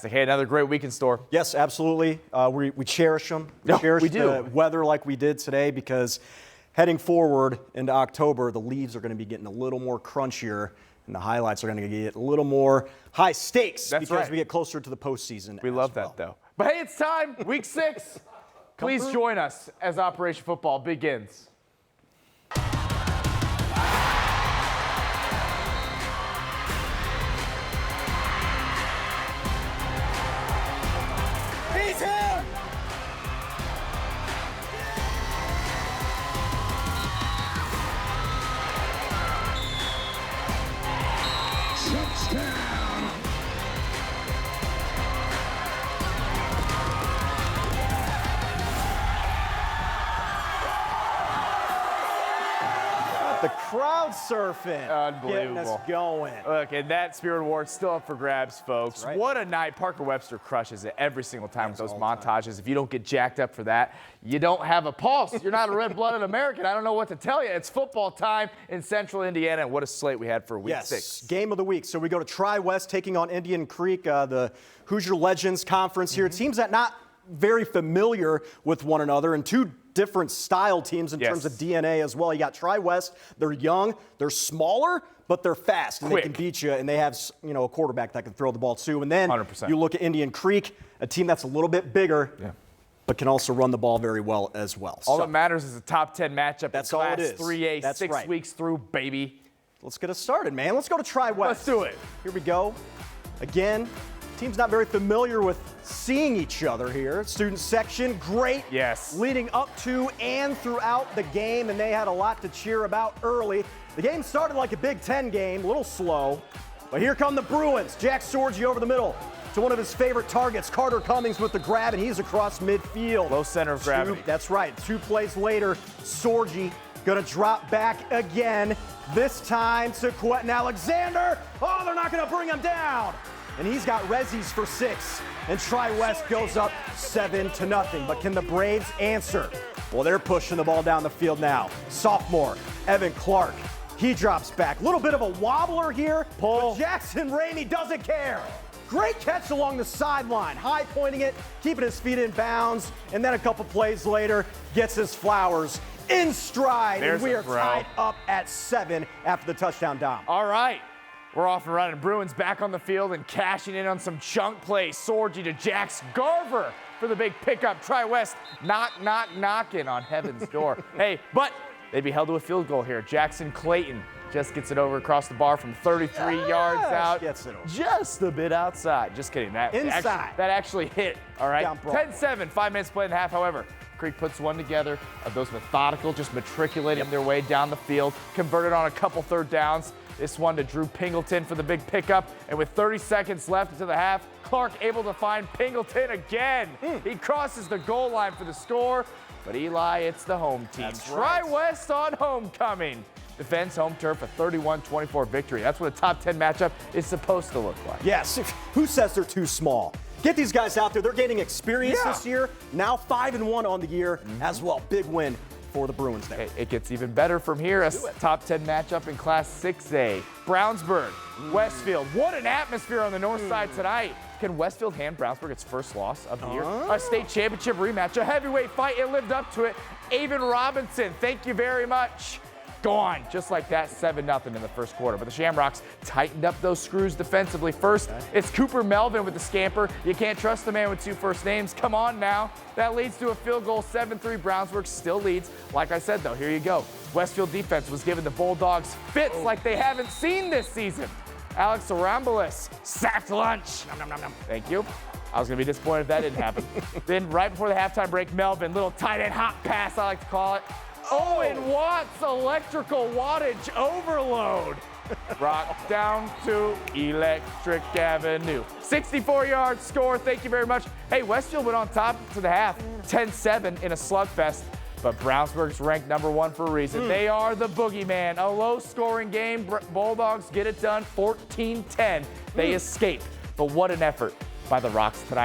Hey, another great week in store. Yes, absolutely. We cherish them. No, cherish we do. the weather like we did today because heading forward into October, the leaves are going to be getting a little more crunchier and the highlights are going to get a little more high stakes because we get closer to the postseason. We love that, though. But hey, it's time. Week 6. Please join us as Operation Football begins. He's here! Touchdown! The crowd surfing. Unbelievable. Getting us going. Look, and that Spirit Award's still up for grabs, folks. Right. What a night. Parker Webster crushes it every single time with those montages. If you don't get jacked up for that, you don't have a pulse. You're not a red-blooded American. I don't know what to tell you. It's football time in Central Indiana, and what a slate we had for week 6. Game of the week. So we go to Tri-West taking on Indian Creek, the Hoosier Legends Conference here. Teams that not very familiar with one another and two different style teams in terms of DNA as well. You got Tri-West. They're young, they're smaller, but they're fast and they can beat you. And they have, a quarterback that can throw the ball too. And then 100%. you look at Indian Creek, a team that's a little bit bigger, but can also run the ball very well as well. All that matters is a top 10 matchup. That's in all Class it is. 3A, That's 6 weeks through, baby. Let's get us started, man. Let's go to Tri-West. Let's do it. Here we go. Again, team's not very familiar with seeing each other here. Student section, great. Yes. Leading up to and throughout the game, and they had a lot to cheer about early. The game started like a Big Ten game, a little slow, but here come the Bruins. Jack Sorgi over the middle to one of his favorite targets, Carter Cummings with the grab, and he's across midfield. Low center of gravity. That's right. 2 plays later, Sorgi gonna drop back again, this time to Quentin Alexander. Oh, they're not gonna bring him down. And he's got Rezzies for 6. And Tri-West goes up 7-0. But can the Braves answer? Well, they're pushing the ball down the field now. Sophomore, Evan Clark. He drops back. A little bit of a wobbler here. But Jackson Ramey doesn't care. Great catch along the sideline. High pointing it, keeping his feet in bounds. And then a couple plays later, gets his flowers in stride. There's and we are tied up at 7 after the touchdown, Dom. All right. We're off and running. Bruins back on the field and cashing in on some chunk plays. Sorgi to Jax Garver for the big pickup. Tri-West knocking on heaven's door. Hey, but they'd be held to a field goal here. Jackson Clayton just gets it over across the bar from 33 yards out. Gets it over. Just a bit outside. Just kidding. That actually hit. All right. 10-7, 5 minutes played in half. However, Creek puts one together of those methodical, just matriculating their way down the field. Converted on a couple third downs. This one to Drew Pingleton for the big pickup. And with 30 seconds left into the half, Clark able to find Pingleton again. He crosses the goal line for the score. But Eli, it's the home team. Tri-West on homecoming. Defends home turf a 31-24 victory. That's what a top 10 matchup is supposed to look like. Yes. Who says they're too small? Get these guys out there. They're gaining experience this year. Now 5-1 on the year as well. Big win for the Bruins there. It gets even better from here. A top 10 matchup in Class 6A. Brownsburg, Westfield. What an atmosphere on the north side tonight. Can Westfield hand Brownsburg its first loss of the year? A state championship rematch, a heavyweight fight. It lived up to it. Avon Robinson, thank you very much. Gone, just like that, 7-0 in the first quarter. But the Shamrocks tightened up those screws defensively. First, it's Cooper Melvin with the scamper. You can't trust the man with 2 first names. Come on now. That leads to a field goal, 7-3. Brownsburg still leads. Like I said, though, here you go. Westfield defense was giving the Bulldogs fits like they haven't seen this season. Alex Arambulis sacked lunch. Thank you. I was going to be disappointed if that didn't happen. Then right before the halftime break, Melvin, little tight end hot pass, I like to call it. Owen Watts, electrical wattage overload. Rock down to Electric Avenue. 64-yard score. Thank you very much. Hey, Westfield went on top to the half, 10-7 in a slugfest. But Brownsburg's ranked number 1 for a reason. They are the boogeyman. A low-scoring game. Bulldogs get it done, 14-10. They escape. But what an effort by the Rocks tonight.